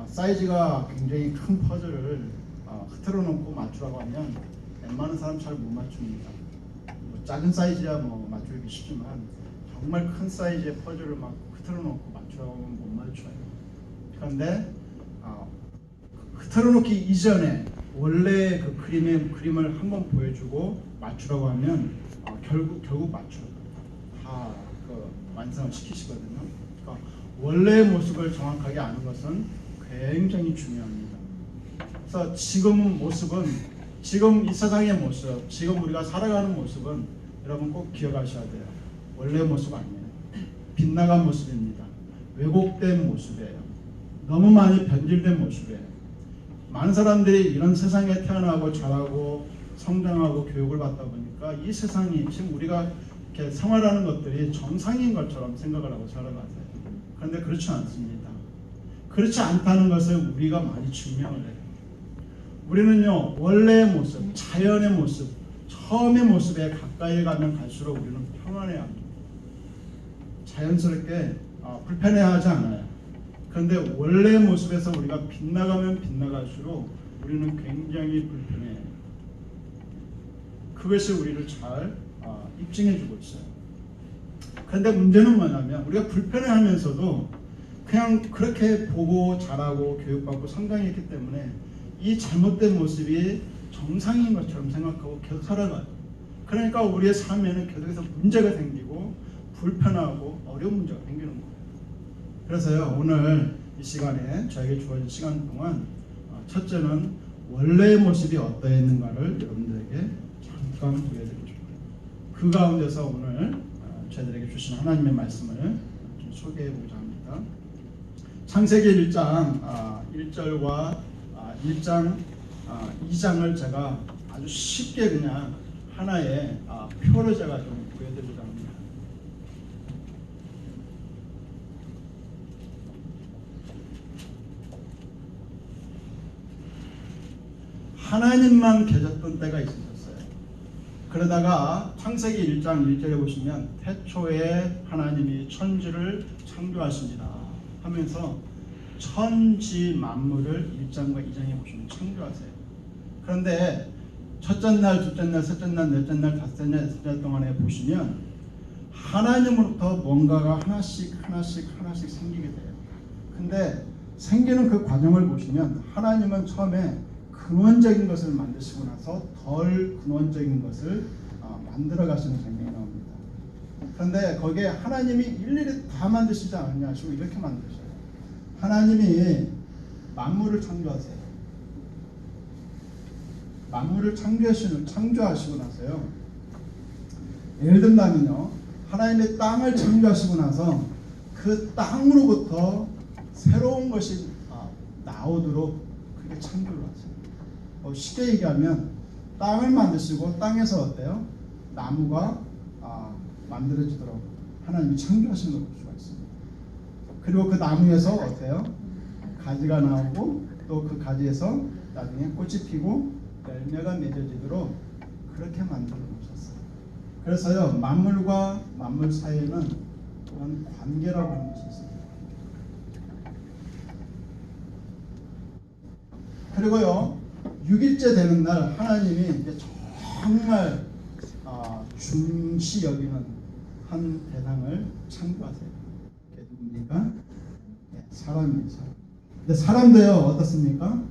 사이즈가 굉장히 큰 퍼즐을 흐트러 놓고 맞추라고 하면 웬만한 사람 잘 못 맞춥니다. 뭐 작은 사이즈야 뭐 맞추기 쉽지만 정말 큰 사이즈의 퍼즐을 막 흐트러 놓고 맞추라고 하면 못 맞춰요. 그런데 흐트러 놓기 이전에 원래 그 그림을 한번 보여주고 맞추라고 하면 결국 맞춰요. 다 완성을 시키시거든요. 그러니까 원래의 모습을 정확하게 아는 것은 굉장히 중요합니다. 그래서 지금 이 세상의 모습, 지금 우리가 살아가는 모습은 여러분 꼭 기억하셔야 돼요. 원래의 모습 아니에요. 빗나간 모습입니다. 왜곡된 모습이에요. 너무 많이 변질된 모습이에요. 많은 사람들이 이런 세상에 태어나고 자라고 성장하고 교육을 받다 보니까 이 세상이 지금 우리가 이렇게 생활하는 것들이 정상인 것처럼 생각을 하고 살아가세요. 그런데 그렇지 않습니다. 그렇지 않다는 것을 우리가 많이 증명을 해요. 우리는요, 원래의 모습, 자연의 모습, 처음의 모습에 가까이 가면 갈수록 우리는 평안해야 합니다. 자연스럽게 불편해하지 않아요. 그런데 원래의 모습에서 우리가 빗나가면 빗나갈수록 우리는 굉장히 불편해요. 그것이 우리를 잘 입증해주고 있어요. 그런데 문제는 뭐냐면 우리가 불편해하면서도 그냥 그렇게 보고 자라고 교육받고 성장했기 때문에 이 잘못된 모습이 정상인 것처럼 생각하고 계속 살아가요. 그러니까 우리의 삶에는 계속해서 문제가 생기고 불편하고 어려운 문제가 생기는 거예요. 그래서요, 오늘 이 시간에 저에게 주어진 시간 동안 첫째는 원래의 모습이 어떠했는가를 여러분들에게 잠깐 보여드리고 싶어요. 그 가운데서 오늘 저희들에게 주신 하나님의 말씀을 좀 소개해보고자 합니다. 창세기 1장 1절과 1장 2장을 제가 아주 쉽게 그냥 하나의 표로 제가 좀 보여드리려고 합니다. 하나님만 계셨던 때가 있었어요. 그러다가 창세기 1장 1절에 보시면 태초에 하나님이 천지를 창조하십니다 하면서 천지 만물을 1장과 2장에 보시면 창조하세요. 그런데 첫째 날, 둘째 날, 셋째 날, 넷째 날, 다섯째 날, 여섯째 날 동안에 보시면 하나님으로부터 뭔가가 하나씩 생기게 돼요. 근데 생기는 그 과정을 보시면 하나님은 처음에 근원적인 것을 만드시고 나서 덜 근원적인 것을 만들어 가시는 장면이 나옵니다. 그런데 거기에 하나님이 일일이 다 만드시지 않느냐 하시고 이렇게 만드셔요. 하나님이 만물을 창조하세요. 만물을 창조하시고 나서요, 예를 들면요, 하나님의 땅을 창조하시고 나서 그 땅으로부터 새로운 것이 나오도록 그렇게 창조를 하세요. 쉽게 얘기하면 땅을 만드시고 땅에서 어때요? 나무가 만들어지도록 하나님이 창조하신 걸 볼 수가 있습니다. 그리고 그 나무에서 어때요? 가지가 나오고 또 그 가지에서 나중에 꽃이 피고 열매가 맺어지도록 그렇게 만들어 놓으셨어요. 그래서요, 만물과 만물 사이에는 또한 관계라고 하는 것이 있습니다. 그리고요, 6일째 되는 날 하나님이 이제 정말 중시 여기는 한 대상을 창조하세요. 그게 누굽니까? 네, 사람이에요. 사람. 근데 사람도요, 어떻습니까?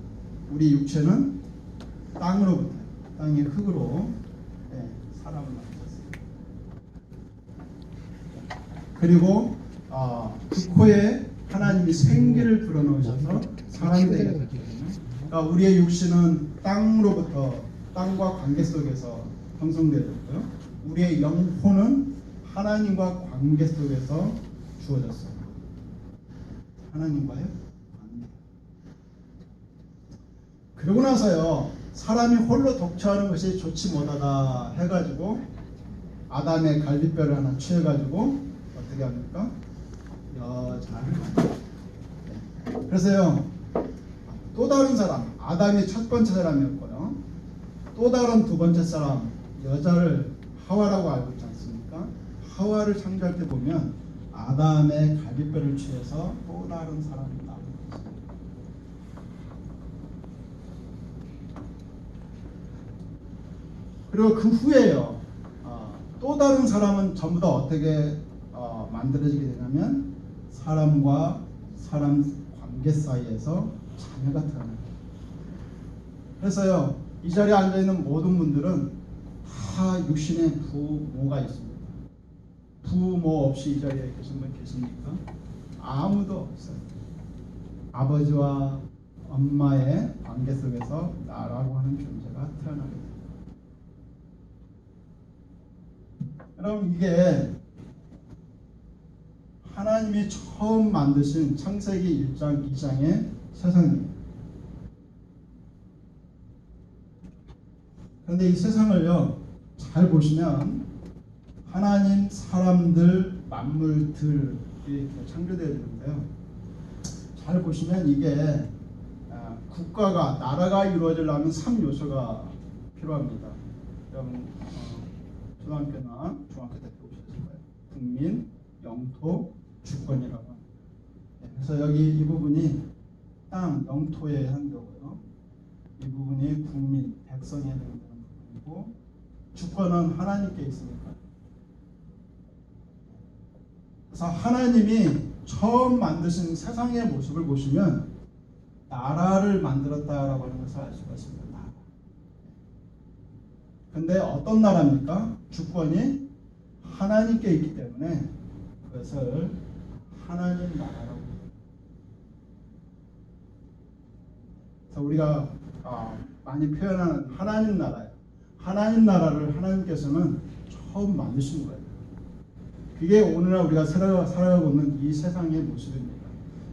우리 육체는 땅으로부터, 땅의 흙으로 사람을 만들었어요. 그리고 그 코에 하나님이 생기를 불어넣으셔서 사람이 되게 됐거든요. 그러니까 우리의 육신은 땅으로부터, 땅과 관계 속에서 형성되었고요. 우리의 영혼은 하나님과 관계 속에서 주어졌어요. 하나님과의 관계. 그러고 나서요, 사람이 홀로 독처하는 것이 좋지 못하다 해가지고 아담의 갈비뼈를 하나 취해가지고 어떻게 합니까? 여자를 만들어요. 그래서요, 또 다른 사람, 아담이 첫 번째 사람이었고요, 또 다른 두 번째 사람, 여자를 하와라고 알고 있지 않습니까? 하와를 창조할 때 보면 아담의 갈비뼈를 취해서 또 다른 사람이 나오는 거죠. 그리고 그 후에요. 또 다른 사람은 전부 다 어떻게 만들어지게 되냐면 사람과 사람 관계 사이에서 자녀가 태어나요. 그래서요, 이 자리에 앉아 있는 모든 분들은 다 육신의 부모가 있습니다. 부모 없이 이 자리에 계신 분 계십니까? 아무도 없어요. 아버지와 엄마의 관계 속에서 나라고 하는 존재가 태어나게 돼요. 여러분, 이게 하나님이 처음 만드신 창세기 1장 2장의 세상이에요. 그런데 이 세상을요, 잘 보시면 하나님, 사람들, 만물들이 창조되어 있는데요. 잘 보시면 이게 국가가, 나라가 이루어지려면 3요소가 필요합니다. 여러분 초등학교나 중학교 때 배우셨을 거예요. 국민, 영토, 주권이라고 합니다. 그래서 여기 이 부분이 땅, 영토에 해당되고요. 이 부분이 국민, 백성에 해당되는 부분이고, 주권은 하나님께 있으니까. 그래서 하나님이 처음 만드신 세상의 모습을 보시면 나라를 만들었다라고 하는 것을 알 수가 있습니다. 근데 어떤 나라입니까? 주권이 하나님께 있기 때문에 그것을 하나님 나라라고 합니다. 그래서 우리가 많이 표현하는 하나님 나라예요. 하나님 나라를 하나님께서는 처음 만드신 거예요. 그게 오늘날 우리가 살아가고 있는 이 세상의 모습입니다.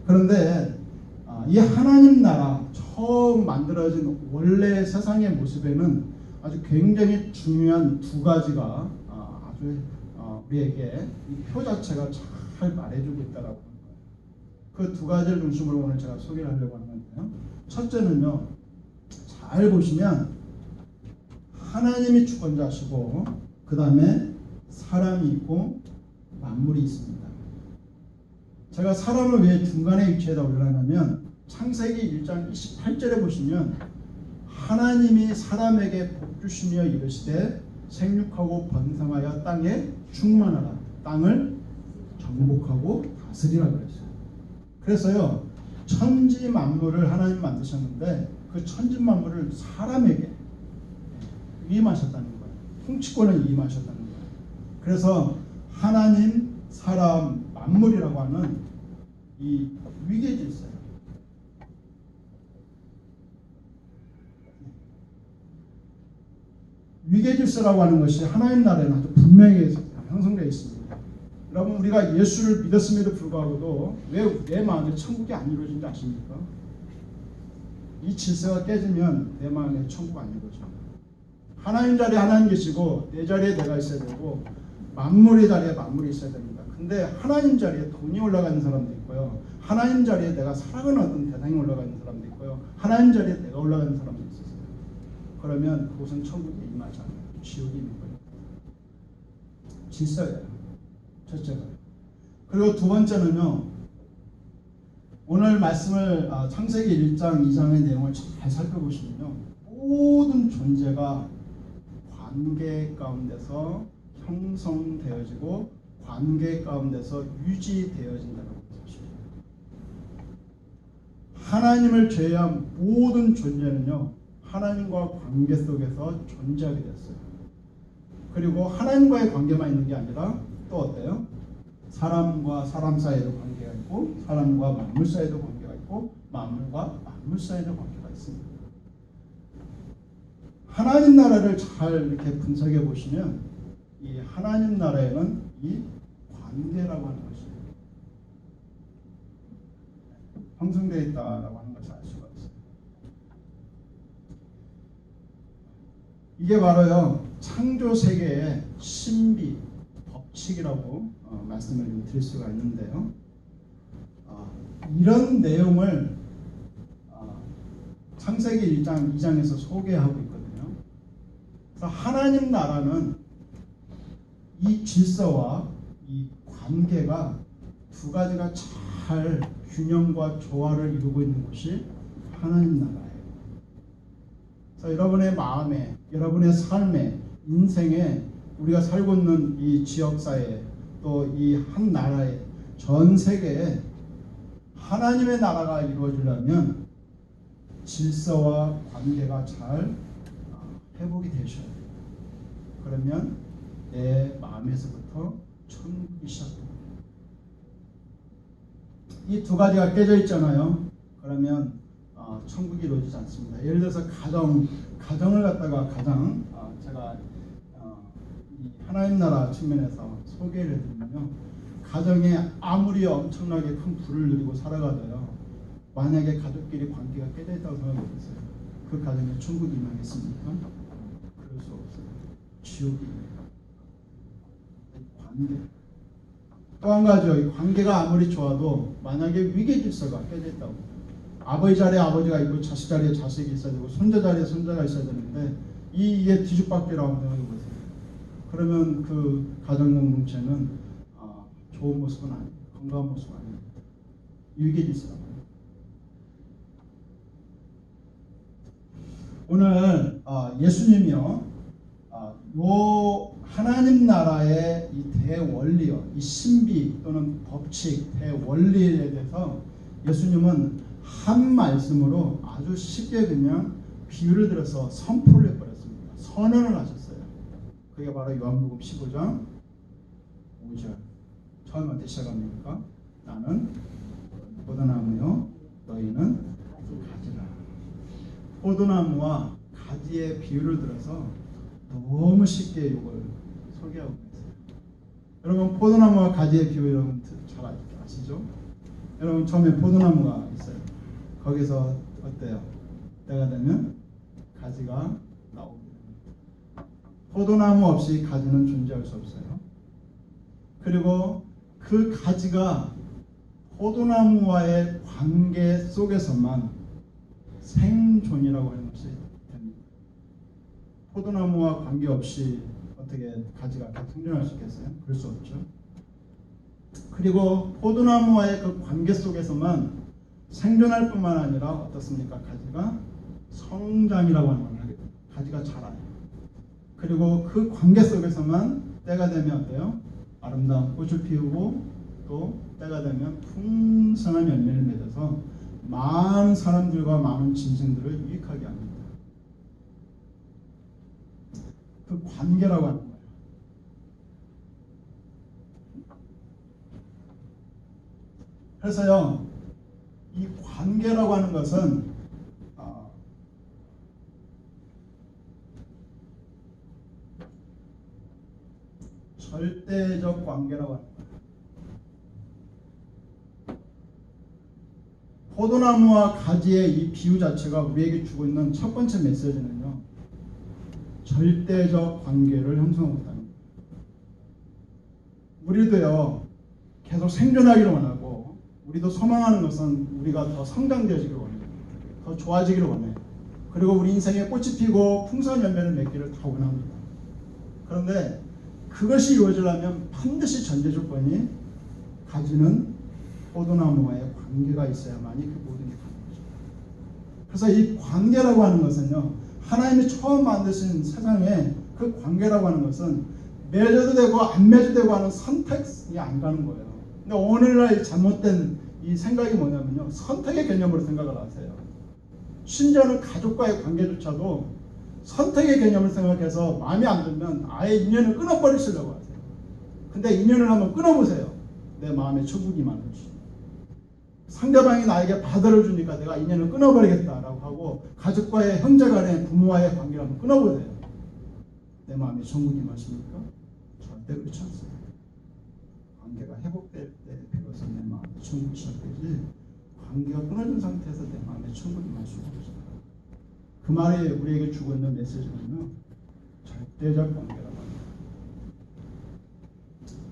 그런데 이 하나님 나라 처음 만들어진 원래 세상의 모습에는 아주 굉장히 중요한 두 가지가 아주 우리에게 이 표 자체가 잘 말해주고 있다라고 하는 거예요. 그 두 가지를 중심으로 오늘 제가 소개를 하려고 하는 건데요. 첫째는요, 잘 보시면 하나님이 주권자시고 그 다음에 사람이 있고 만물이 있습니다. 제가 사람을 왜 중간에 위치에다 올려놨냐면 창세기 1장 28절에 보시면 하나님이 사람에게 복 주시며 이르시되 생육하고 번성하여 땅에 충만하라, 땅을 정복하고 다스리라 그랬어요. 그래서요, 천지 만물을 하나님 만드셨는데 그 천지 만물을 사람에게 위임하셨다는 거예요. 통치권을 위임하셨다는 거예요. 그래서 하나님, 사람, 만물이라고 하는 이 위계 질서예요. 위계 질서라고 하는 것이 하나님 나라에는 아주 분명히 형성되어 있습니다. 여러분, 우리가 예수를 믿었음에도 불구하고도 왜 내 마음에 천국이 안 이루어진지 아십니까? 이 질서가 깨지면 내 마음에 천국 안 이루어져요. 하나님 자리에 하나님 계시고 내 자리에 내가 있어야 되고 만물의 자리에 만물이 있어야 됩니다. 근데 하나님 자리에 돈이 올라가는 사람도 있고요. 하나님 자리에 내가 사랑하는 어떤 대상이 올라가는 사람도 있고요. 하나님 자리에 내가 올라가는 사람도 있어요. 그러면 그곳은 천국에 임하지 않아요. 지옥이 있는 거예요. 질서예요. 첫째가. 그리고 두 번째는요, 오늘 말씀을 창세기 1장 2장의 내용을 잘 살펴보시면요, 모든 존재가 관계 가운데서 형성되어지고 관계 가운데서 유지되어진다고 보십니다. 하나님을 제외한 모든 존재는요, 하나님과 관계 속에서 존재하게 됐어요. 그리고 하나님과의 관계만 있는 게 아니라 또 어때요? 사람과 사람 사이에도 관계가 있고 사람과 만물 사이에도 관계가 있고 만물과 만물 사이에도 관계가 있습니다. 하나님 나라를 잘 이렇게 분석해 보시면 이 하나님 나라에는 이 관계라고 하는 것이 형성되어 있다라고 하는 것을 알 수가 있어요. 이게 바로요, 창조 세계의 신비, 법칙이라고 말씀을 드릴 수가 있는데요. 이런 내용을 창세기 1장 2장에서 소개하고 있거든요. 그래서 하나님 나라는 이 질서와 이 관계가 두 가지가 잘 균형과 조화를 이루고 있는 곳이 하나님 나라예요. 그래서 여러분의 마음에, 여러분의 삶에, 인생에 우리가 살고 있는 이 지역사회 또 이 한 나라에 전 세계에 하나님의 나라가 이루어지려면 질서와 관계가 잘 회복이 되셔야 돼요. 그러면 내 마음에서부터 천국이 시작됩니다. 이 두 가지가 깨져 있잖아요. 그러면 천국이 이루어지지 않습니다. 예를 들어서 가정을 갖다가 제가 이 하나님 나라 측면에서 소개를 해드리면요, 가정에 아무리 엄청나게 큰 부를 누리고 살아가도요, 만약에 가족끼리 관계가 깨져 있다고 생각해보세요. 그 가정에 천국이 임하겠습니까? 그럴 수 없어요. 지옥이에요. 관계. 또 한 가지요. 이 관계가 아무리 좋아도 만약에 위계 질서가 깨져 있다고, 아버지 자리에 아버지가 있고 자식 자리에 자식이 있어야 되고 손자 자리에 손자가 있어야 되는데 이게 뒤죽박죽이라고 생각해보세요. 그러면 그 가정 공동체는 좋은 모습은 아니에요. 건강한 모습은 아니에요. 위계 질서라고 해요. 오늘 예수님이요, 요 하나님 나라의 이 대원리요, 이 신비 또는 법칙, 대원리에 대해서 예수님은 한 말씀으로 아주 쉽게 그냥 비유를 들어서 선포를 해버렸습니다. 선언을 하셨어요. 그게 바로 요한복음 15장 5절. 처음 어떻게 시작합니까? 나는 포도나무요, 너희는 가지라. 포도나무와 가지의 비유를 들어서 너무 쉽게 이걸 소개하고 있어요. 여러분, 포도나무와 가지의 비유 여러분 잘 아시죠? 여러분, 처음에 포도나무가 있어요. 거기서 어때요? 때가 되면 가지가 나오게 됩니다. 포도나무 없이 가지는 존재할 수 없어요. 그리고 그 가지가 포도나무와의 관계 속에서만 생존이라고 하는 것이 됩니다. 포도나무와 관계없이 어떻게 가지가 생존할 수 있겠어요? 그럴 수 없죠. 그리고 포도나무와의 그 관계 속에서만 생존할 뿐만 아니라 어떻습니까? 가지가 성장이라고 하는 걸 하게 됩니다. 가지가 자라요. 그리고 그 관계 속에서만 때가 되면 어때요? 아름다운 꽃을 피우고 또 때가 되면 풍성한 열매를 맺어서 많은 사람들과 많은 짐승들을 유익하게 합니다. 그 관계라고 하는 거예요. 그래서요, 이 관계라고 하는 것은 절대적 관계라고 합니다. 포도나무와 가지의 이 비유 자체가 우리에게 주고 있는 첫 번째 메시지는요, 절대적 관계를 형성하고 있다는 거예요. 우리도요, 계속 생존하기를 원하고, 우리도 소망하는 것은 우리가 더 성장되어지기를 원해요. 더 좋아지기를 원해요. 그리고 우리 인생에 꽃이 피고 풍성한 열매를 맺기를 다 원합니다. 그런데 그것이 이루어지려면 반드시 전제 조건이 가지는 포도나무와의 관계가 있어야만이 그 모든 게 가능한 거죠. 그래서 이 관계라고 하는 것은요, 하나님이 처음 만드신 세상에 그 관계라고 하는 것은 맺어도 되고 안 맺어도 되고 하는 선택이 안 가는 거예요. 근데 오늘날 잘못된 이 생각이 뭐냐면요, 선택의 개념으로 생각을 하세요. 심지어는 가족과의 관계조차도 선택의 개념을 생각해서 마음에 안 들면 아예 인연을 끊어버리시려고 하세요. 근데 인연을 한번 끊어보세요. 내 마음에 천국이 많은지. 상대방이 나에게 바다를 주니까 내가 인연을 끊어버리겠다라고 하고, 가족과의 형제간의 부모와의 관계를 한번 끊어보세요. 내 마음에 천국이 많습니까? 절대 그렇지 않습니다. 관계가 회복될 때 비로소 내 마음에 천국이 시작되지, 관계가 끊어진 상태에서 내 마음에 천국이 많을 수 없습니다. 그 말이 우리에게 주고 있는 메시지는요, 절대적 관계라고 합니다.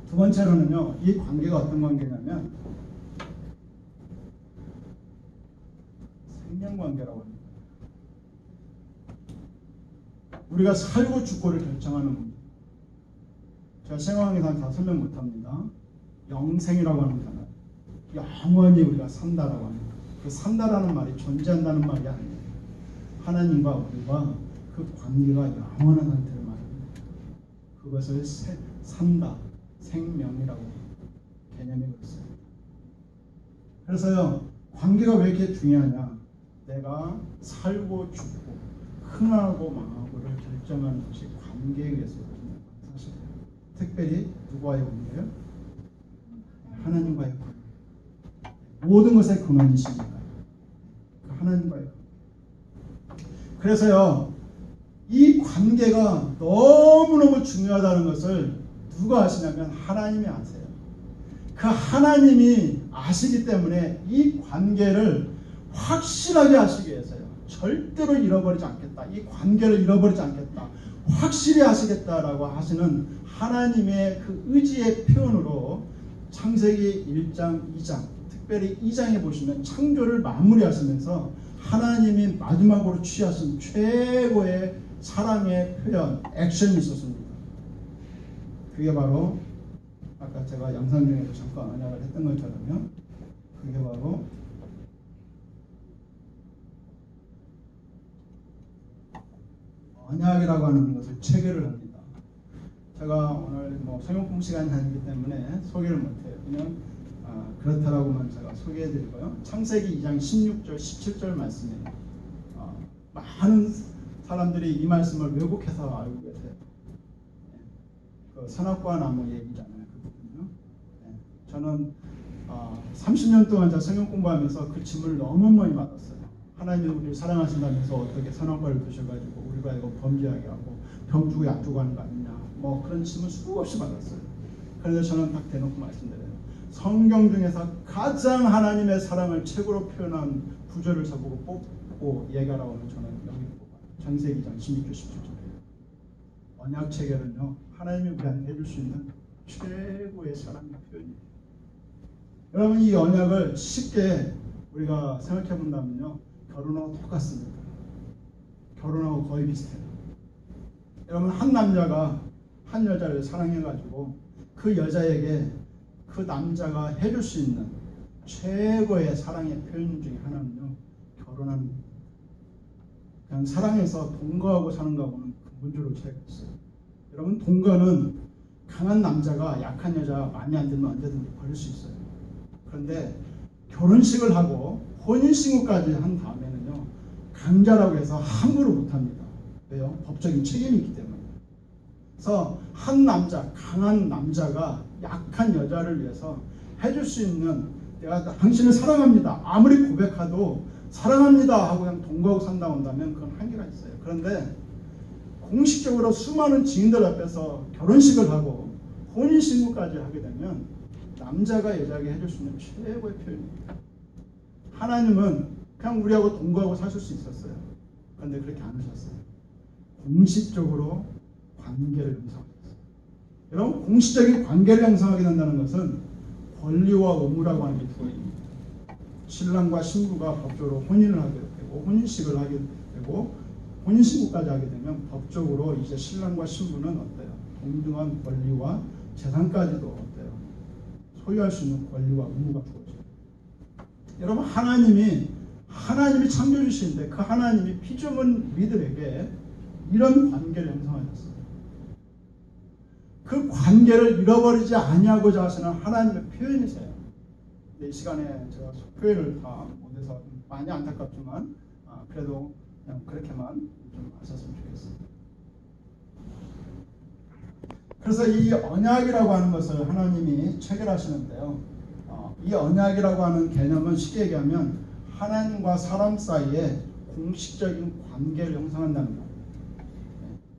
두 번째로는요, 이 관계가 어떤 관계냐면 생명관계라고 합니다. 우리가 살고 죽고를 결정하는 겁니다. 제가 생활관계상 다 설명 못합니다. 영생이라고 하는 단어, 영원히 우리가 산다라고 합니다. 그 산다라는 말이 존재한다는 말이 아니에요. 하나님과 우리가 그 관계가 영원한 상태를 말합니다. 그것을 산다, 생명이라고 개념이 있어요. 그래서요, 관계가 왜 이렇게 중요하냐? 내가 살고 죽고 흥하고 망하고를 결정하는 것이 관계에 의해서거든요. 사실 특별히 누구와의 관계예요? 하나님과의 관계. 모든 것의 근원이십니다. 하나님과의 관계. 그래서요, 이 관계가 너무너무 중요하다는 것을 누가 아시냐면 하나님이 아세요. 그 하나님이 아시기 때문에 이 관계를 확실하게 하시기 위해서요. 절대로 잃어버리지 않겠다. 이 관계를 잃어버리지 않겠다. 확실히 하시겠다라고 하시는 하나님의 그 의지의 표현으로 창세기 1장, 2장, 특별히 2장에 보시면 창조를 마무리하시면서 하나님이 마지막으로 취하신 최고의 사랑의 표현, 액션이 있었습니다. 그게 바로 아까 제가 영상 중에도 잠깐 언약을 했던 것처럼요. 그게 바로 언약이라고 하는 것을 체결을 합니다. 제가 오늘 성경 공부 시간이 아니기 때문에 소개를 못해요. 그냥 그렇다라고만 제가 소개해드리고요. 창세기 2장 16절, 17절 말씀이에요. 많은 사람들이 이 말씀을 왜곡해서 알고 계세요. 그 선악과 나무 얘기잖아요. 그거든요. 저는 30년 동안 제가 성경 공부하면서 그 질문을 너무 많이 받았어요. 하나님이 우리를 사랑하신다면서 어떻게 선악과를 드셔가지고 우리가 이거 범죄하게 하고 병 주고 약 주고 하는 거 아니냐, 그런 질문 수없이 받았어요. 그래서 저는 딱 대놓고 말씀드려요. 성경 중에서 가장 하나님의 사랑을 최고로 표현한 구절을 저보고 뽑고 얘기하라고 하면 저는 여기 뽑아요. 창세기 2장 16절 17절이에요. 언약 체결은요, 하나님이 우리한테 해줄 수 있는 최고의 사랑의 표현이에요. 여러분, 이 언약을 쉽게 우리가 생각해 본다면요, 결혼하고 똑같습니다. 결혼하고 거의 비슷해요. 여러분, 한 남자가 한 여자를 사랑해가지고 그 여자에게 그 남자가 해줄 수 있는 최고의 사랑의 표현 중에 하나는요, 결혼하는 겁니다. 그냥 사랑해서 동거하고 사는 거하고는 근본적으로 차이가 있어요. 여러분, 동거는 강한 남자가 약한 여자 마음에 안 들면 언제든지 버릴 수 있어요. 그런데 결혼식을 하고 혼인신고까지 한 다음에는요, 강자라고 해서 함부로 못합니다. 왜요? 법적인 책임이 있기 때문에. 그래서 한 남자, 강한 남자가 약한 여자를 위해서 해줄 수 있는, 내가 당신을 사랑합니다, 아무리 고백해도 사랑합니다 하고 그냥 동거하고 산다 온다면 그건 한계가 있어요. 그런데 공식적으로 수많은 지인들 앞에서 결혼식을 하고 혼인신고까지 하게 되면 남자가 여자에게 해줄 수 있는 최고의 표현입니다. 하나님은 그냥 우리하고 동거하고 사실 수 있었어요. 그런데 그렇게 안 하셨어요. 공식적으로 관계를 형성하셨어요. 여러분, 공식적인 관계를 형성하게 된다는 것은 권리와 의무라고 하는 게 두 가지입니다. 신랑과 신부가 법적으로 혼인을 하게 되고 혼인식을 하게 되고 혼인신고까지 하게 되면 법적으로 이제 신랑과 신부는 어때요? 동등한 권리와 재산까지도 어때요? 소유할 수 있는 권리와 의무가 주어져요. 여러분, 하나님이 창조주신데 그 하나님이 피조물 우리들에게 이런 관계를 형성하셨어요. 그 관계를 잃어버리지 아니하고자 하시는 하나님의 표현이세요. 이 시간에 제가 표현을 다 못해서 많이 안타깝지만 그래도 그냥 그렇게만 좀 하셨으면 좋겠습니다. 그래서 이 언약이라고 하는 것을 하나님이 체결하시는데요. 이 언약이라고 하는 개념은 쉽게 얘기하면 하나님과 사람 사이에 공식적인 관계를 형성한다는 겁니다.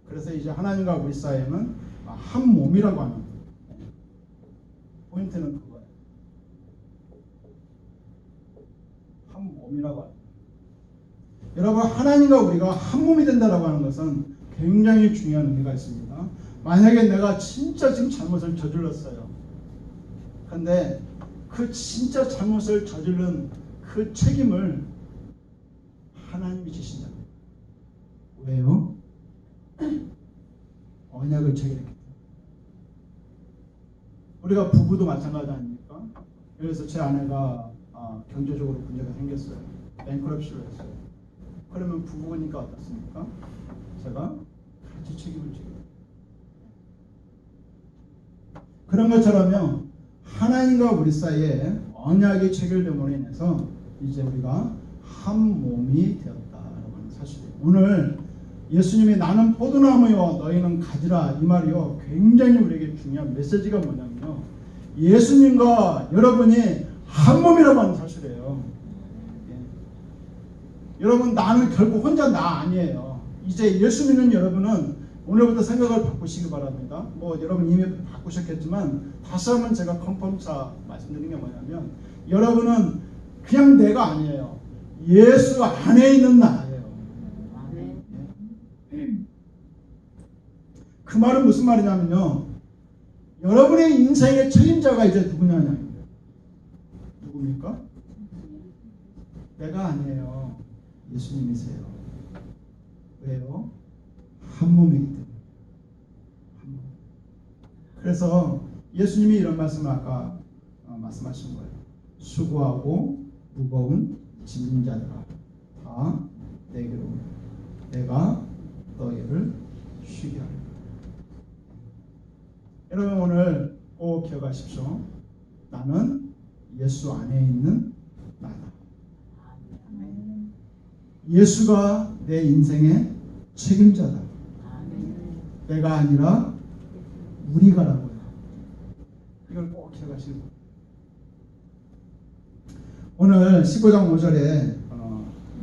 그래서 이제 하나님과 우리 사이에는 한 몸이라고 하는 거예요. 포인트는 그거예요. 한 몸이라고 하는 거예요. 여러분, 하나님과 우리가 한 몸이 된다라고 하는 것은 굉장히 중요한 의미가 있습니다. 만약에 내가 진짜 지금 잘못을 저질렀어요. 그런데 그 진짜 잘못을 저지른 그 책임을 하나님이 지신다. 왜요? 언약을 체결했기 때문에. 우리가 부부도 마찬가지 아닙니까? 그래서 제 아내가 경제적으로 문제가 생겼어요. 뱅크럽시를 했어요. 그러면 부부니까 어떻습니까? 제가 같이 책임을 지고 그런 것처럼요, 하나님과 우리 사이에 언약이 체결됨으로 인해서 이제 우리가 한 몸이 되었다라고 하는 사실이에요. 오늘 예수님이 나는 포도나무요 너희는 가지라 이 말이요 굉장히 우리에게 중요한 메시지가 뭐냐면요, 예수님과 여러분이 한 몸이라고 하는 사실이에요. 예. 여러분, 나는 결국 혼자 나 아니에요. 이제 예수 믿는 여러분은 오늘부터 생각을 바꾸시기 바랍니다. 뭐 여러분 이미 바꾸셨겠지만 다시 한번 제가 컨펌차 말씀드리는 게 뭐냐면, 여러분은 그냥 내가 아니에요. 예수 안에 있는 나예요. 그 말은 무슨 말이냐면요, 여러분의 인생의 책임자가 이제 누구냐냐. 누굽니까? 내가 아니에요. 예수님이세요. 왜요? 한 몸이기 때문에. 한 몸. 그래서 예수님이 이런 말씀을 아까 말씀하신 거예요. 수고하고 무거운 짐진 자들아 다 내게로 오라. 내가 너희를 쉬게 하리라. 여러분, 오늘 꼭 기억하십시오. 나는 예수 안에 있는 나다. 예수가 내 인생의 책임자다. 내가 아니라 우리가라고요. 이걸 꼭 기억하시고, 오늘 15장 5절에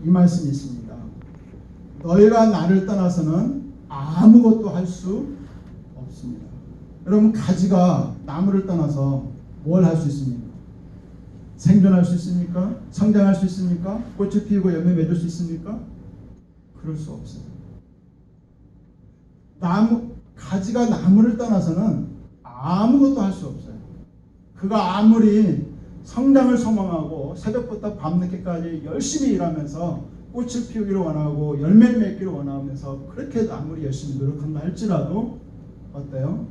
이 말씀이 있습니다. 너희가 나를 떠나서는 아무것도 할 수 없습니다. 여러분, 가지가 나무를 떠나서 뭘 할 수 있습니까? 생존할 수 있습니까? 성장할 수 있습니까? 꽃을 피우고 열매 맺을 수 있습니까? 그럴 수 없어요. 가지가 나무를 떠나서는 아무것도 할 수 없어요. 그가 아무리 성장을 소망하고 새벽부터 밤늦게까지 열심히 일하면서 꽃을 피우기를 원하고 열매를 맺기를 원하면서 그렇게 아무리 열심히 노력한다 할지라도 어때요?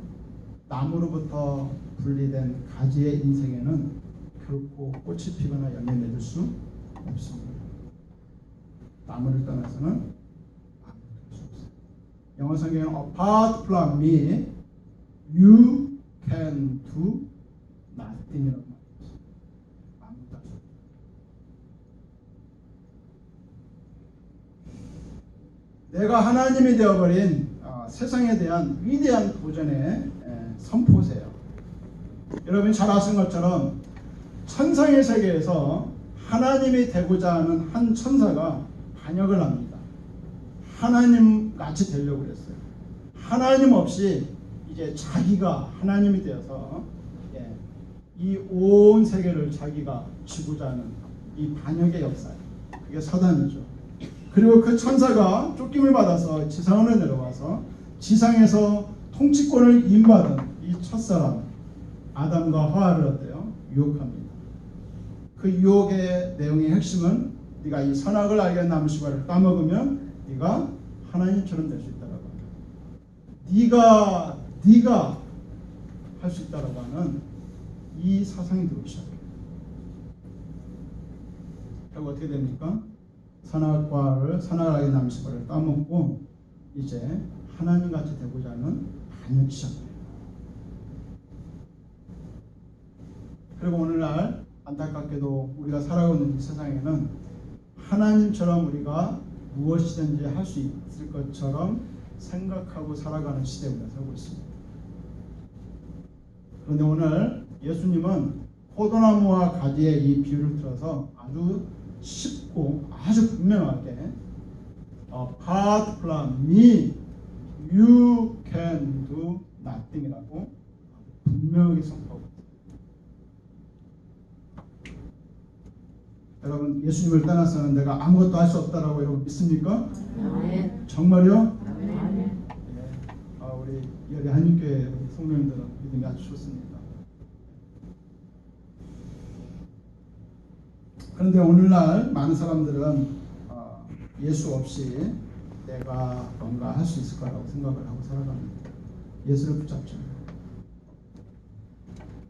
나무로부터 분리된 가지의 인생에는 결코 꽃이 피거나 열매 맺을 수 없습니다. 나무를 떠나서는 아무것도 할 수 없어요. 영어 성경에는 apart from me you can do nothing이라고 말했어요. 아무것도 할 수 없어요. 내가 하나님이 되어버린 세상에 대한 위대한 도전의 선포세요. 여러분이 잘 아시는 것처럼 천상의 세계에서 하나님이 되고자 하는 한 천사가 반역을 합니다. 하나님 같이 되려고 그랬어요. 하나님 없이 이제 자기가 하나님이 되어서 이 온 세계를 자기가 지고자 하는 이 반역의 역사예요. 그게 사단이죠. 그리고 그 천사가 쫓김을 받아서 지상으로 내려와서 지상에서 통치권을 임받은 이 첫사람 아담과 하와를 어때요? 유혹합니다. 그 유혹의 내용의 핵심은 네가 이 선악을 알게 나무 씨과를 따먹으면 네가 하나님처럼 될 수 있다라고 합니다. 네가 할 수 있다라고 하는 이 사상이 들어오기 시작해요. 결국 어떻게 됩니까? 선악을 알게 나무 씨과를 따먹고 이제 하나님같이 되고자 하는 반역이 시작돼요. 그리고 오늘날 안타깝게도 우리가 살아가고 있는 이 세상에는 하나님처럼 우리가 무엇이든지 할 수 있을 것처럼 생각하고 살아가는 시대에 우리가 살고 있습니다. 그런데 오늘 예수님은 포도나무와 가지의 이 비유를 들어서 아주 쉽고 아주 분명하게 apart from me you can do nothing이라고 분명하게 선포하고 있습니다. 여러분, 예수님을 떠나서는 내가 아무것도 할 수 없다라고 여러분 믿습니까? 아멘. 정말요? 아멘. 우리 여기 한인교회 성도님들은 믿음이 아주 좋습니다. 그런데 오늘날 많은 사람들은 예수 없이 내가 뭔가 할 수 있을 거라고 생각을 하고 살아갑니다. 예수를 붙잡죠.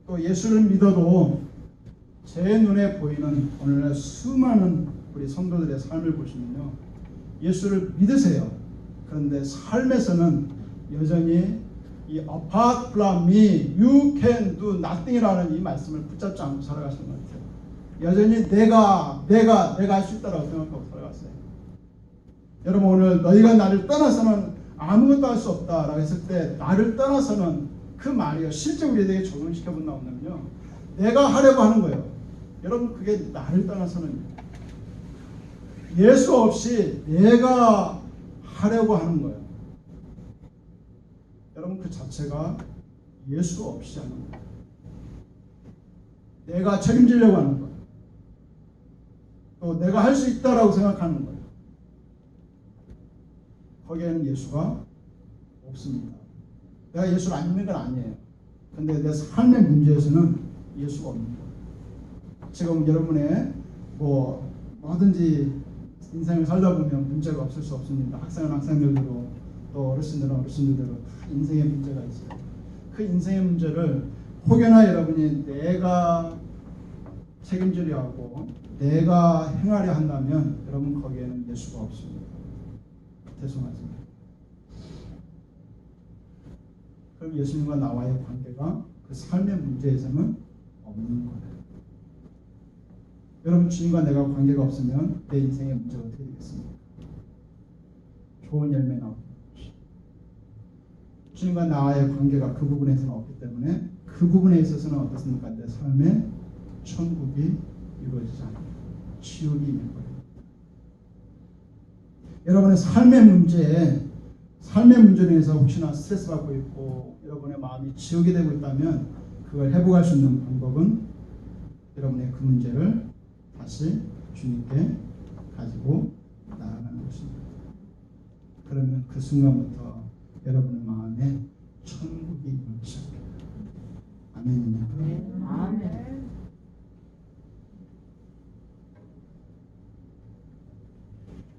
또 예수를 믿어도 제 눈에 보이는 오늘날 수많은 우리 성도들의 삶을 보시면요, 예수를 믿으세요. 그런데 삶에서는 여전히 이 apart from me, you can do nothing이라는 이 말씀을 붙잡지 않고 살아가시는 것 같아요. 여전히 내가 할 수 있다라고 생각하고 살아갔어요. 여러분 오늘 너희가 나를 떠나서는 아무것도 할 수 없다라고 했을 때 나를 떠나서는 그 말이요. 실제 우리에게 적용시켜 본다 하면요. 내가 하려고 하는 거예요. 여러분 그게 나를 떠나서는 예수 없이 내가 하려고 하는 거예요. 여러분 그 자체가 예수 없이 하는 거예요. 내가 책임지려고 하는 거예요. 또 내가 할 수 있다라고 생각하는 거예요. 거기에는 예수가 없습니다. 내가 예수를 안 믿는 건 아니에요. 근데 내 삶의 문제에서는 예수가 없는 거예요. 지금 여러분의 뭐든지 인생을 살다 보면 문제가 없을 수 없습니다. 학생은 학생들대로 또 어르신들은 어르신들대로 다 인생의 문제가 있어요. 그 인생의 문제를 혹여나 여러분이 내가 책임지려 하고 내가 행하려 한다면 여러분 거기에는 예수가 없습니다. 죄송하지만 그럼 예수님과 나와의 관계가 그 삶의 문제에서는 없는 거예요. 여러분 주님과 내가 관계가 없으면 내 인생의 문제가 어떻게 되겠습니까? 좋은 열매 나오는 것이. 주님과 나와의 관계가 그 부분에서는 없기 때문에 그 부분에 있어서는 어떻습니까? 내 삶에 천국이 이루어지지 않아요. 지옥이 있는 거예요. 여러분의 삶의 문제로 인해서 혹시나 스트레스 받고 있고 여러분의 마음이 지옥이 되고 있다면 그걸 회복할 수 있는 방법은 여러분의 그 문제를 다시 주님께 가지고 나아가는 것입니다. 그러면 그 순간부터 여러분의 마음에 천국이 임하기 시작합니다. 아멘입니다. 아멘.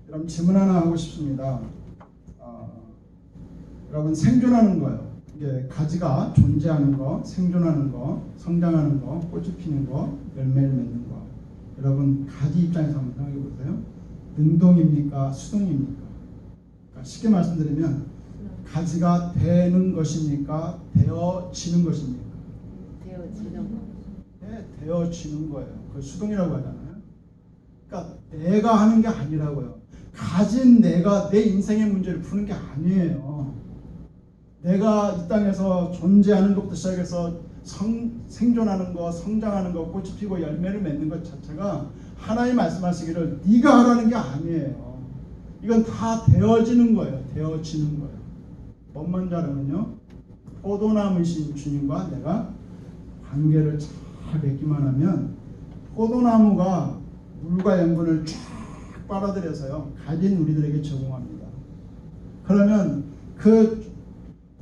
여러분 질문 하나 하고 싶습니다. 여러분 생존하는 거요. 이게 가지가 존재하는 거, 생존하는 거, 성장하는 거, 꽃이 피는 거, 열매를 맺는 거. 여러분 가지 입장에서 한번 생각해 보세요. 능동입니까? 수동입니까? 그러니까 쉽게 말씀드리면 가지가 되는 것입니까? 되어지는 것입니까? 되어지는 거. 네, 되어지는 거예요. 그걸 수동이라고 하잖아요. 그러니까 내가 하는 게 아니라고요. 가진 내가 내 인생의 문제를 푸는 게 아니에요. 내가 이 땅에서 존재하는 것부터 시작해서 생존하는 거, 성장하는 거, 꽃이 피고 열매를 맺는 것 자체가 하나님 말씀하시기를 네가 하라는 게 아니에요. 이건 다 되어지는 거예요. 되어지는 거예요. 뭔 줄 알면요. 포도나무이신 주님과 내가 관계를 잘 맺기만 하면 포도나무가 물과 양분을 쫙 빨아들여서요. 가진 우리들에게 제공합니다. 그러면 그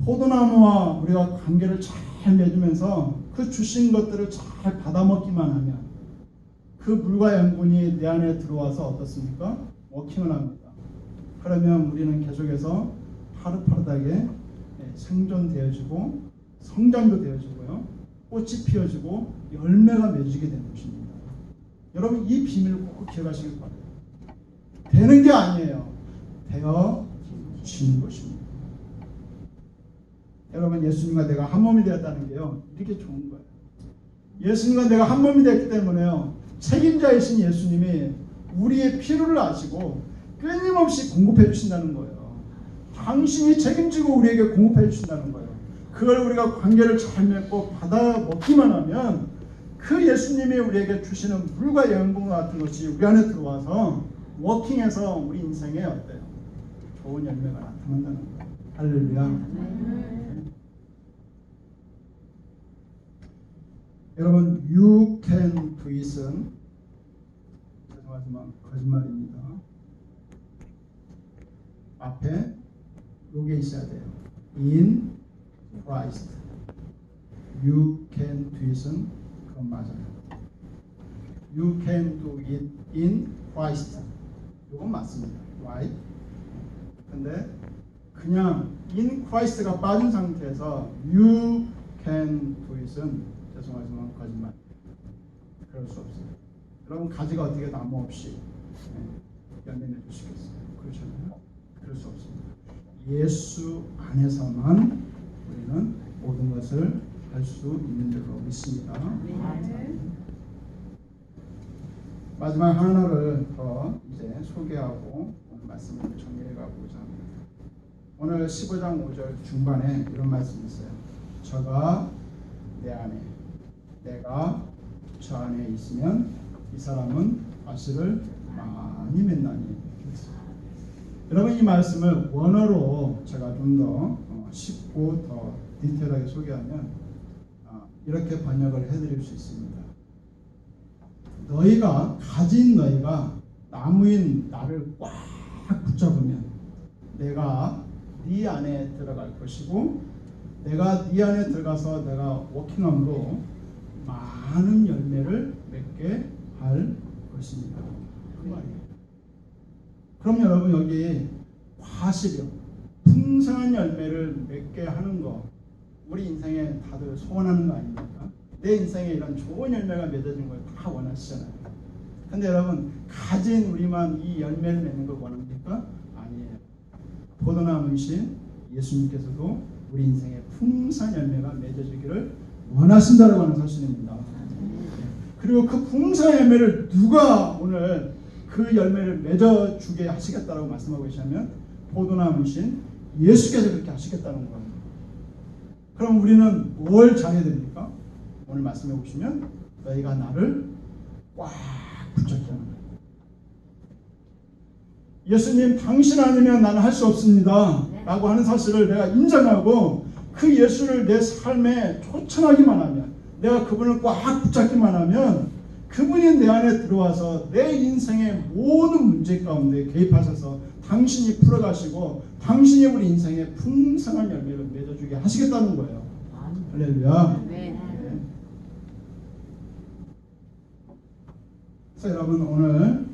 포도나무와 우리가 관계를 잘 맺으면서 그 주신 것들을 잘 받아먹기만 하면 그 물과 양분이 내 안에 들어와서 어떻습니까? 워킹을 합니다. 그러면 우리는 계속해서 파릇파릇하게 생존되어지고 성장도 되어지고요. 꽃이 피어지고 열매가 맺어지게 되는 것입니다. 여러분 이 비밀을 꼭 기억하시길 바랍니다. 되는 게 아니에요. 되어지는 것입니다. 여러분 예수님과 내가 한 몸이 되었다는 게요. 이렇게 좋은 거예요. 예수님과 내가 한 몸이 됐기 때문에요. 책임자이신 예수님이 우리의 필요를 아시고 끊임없이 공급해 주신다는 거예요. 당신이 책임지고 우리에게 공급해 주신다는 거예요. 그걸 우리가 관계를 잘 맺고 받아 먹기만 하면 그 예수님이 우리에게 주시는 물과 양분 같은 것이 우리 안에 들어와서 워킹해서 우리 인생에 어때요? 좋은 열매가 나타난다는 거예요. 할렐루야. 여러분 you can do it은 죄송하지만 거짓말입니다. 앞에 요게 있어야 돼요. In Christ. You can do it은 그건 맞아요. You can do it in Christ. 이건 맞습니다. Right? 근데 그냥 in Christ가 빠진 상태에서 you can do it은 죄송하지만 거짓말. 그럴 수 없어요. 여러분 가지가 어떻게 나무 없이 열매 맺으시겠어요? 그렇잖아요. 그럴 수 없습니다. 예수 안에서만 우리는 것을 할 수 있는 줄로 믿습니다. 네. 마지막 하나를 더 이제 소개하고 오늘 말씀을 정리해 가고자 합니다. 오늘 15장 5절 중반에 이런 말씀이 있어요. 저가 내 안에, 내가 저 안에 있으면 이 사람은 과실을 많이 맺나니. 여러분, 이 말씀을 원어로 제가 좀 더 쉽고 더 디테일하게 소개하면 이렇게 번역을 해드릴 수 있습니다. 너희가 나무인 나를 꽉 붙잡으면 내가 네 안에 들어갈 것이고, 내가 네 안에 들어가서 내가 워킹함으로 많은 열매를 맺게 할 것입니다. 그 말이에요. 그럼 여러분, 여기 과실이요, 풍성한 열매를 맺게 하는 거, 우리 인생에 다들 소원하는 거 아닙니까? 내 인생에 이런 좋은 열매가 맺어진 걸 다 원하시잖아요. 근데 여러분, 가진 우리만 이 열매를 맺는 걸 원합니까? 아니에요. 포도나무이신 예수님께서도 우리 인생에 풍성한 열매가 맺어지기를 원하신다라고 하는 사실입니다. 그리고 그 풍성한 열매를 누가 오늘 그 열매를 맺어주게 하시겠다라고 말씀하고 계시냐면 포도나무이신 예수께서 그렇게 하시겠다는 거예요. 그럼 우리는 뭘 잘해야 됩니까? 오늘 말씀해 보시면 너희가 나를 꽉 붙잡게 하는 거예요. 예수님, 당신 아니면 나는 할 수 없습니다 라고 하는 사실을 내가 인정하고 그 예수를 내 삶에 초청하기만 하면, 내가 그분을 꽉 붙잡기만 하면 그분이 내 안에 들어와서 내 인생의 모든 문제 가운데 개입하셔서 당신이 풀어가시고 당신이 우리 인생에 풍성한 열매를 맺어주게 하시겠다는 거예요. 할렐루야. 네. 그래서 여러분, 오늘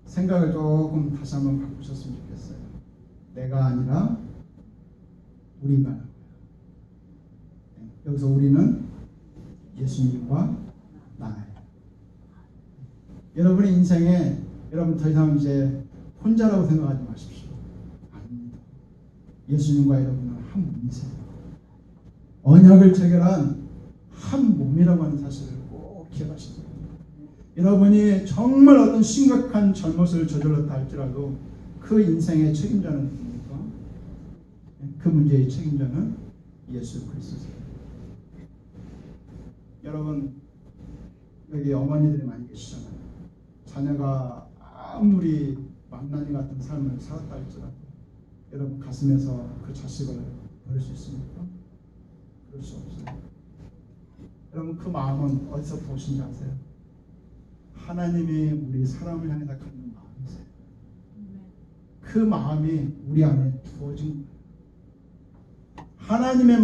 생각을 조금 다시 한번 바꾸셨으면 좋겠어요. 내가 아니라 우리가. 여기서 우리는 예수님과 나예요. 여러분의 인생에 여러분 더 이상 이제 혼자라고 생각하지 마십시오. 아닙니다. 예수님과 여러분은 한 몸이세요. 언약을 체결한 한 몸이라고 하는 사실을 꼭 기억하시기 바랍니다. 여러분이 정말 어떤 심각한 잘못을 저질렀다 할지라도 그 인생의 책임자는 누굽니까? 그 문제의 책임자는 예수 그리스도세요. 여러분, 여기 어머니들이 많이 계시잖아요. 자녀가 아무리 망나니 같은 삶을 살았다 할지라도 여러분 가슴에서 그 자식을 버릴 수 있습니까? 그럴 수 없어요. 여러분, 그 마음은 어디서 보신지 아세요? 하나님이 우리 사람을 향해서 갖는 마음이세요. 그 마음이 우리 안에 부어진 거예요. 하나님의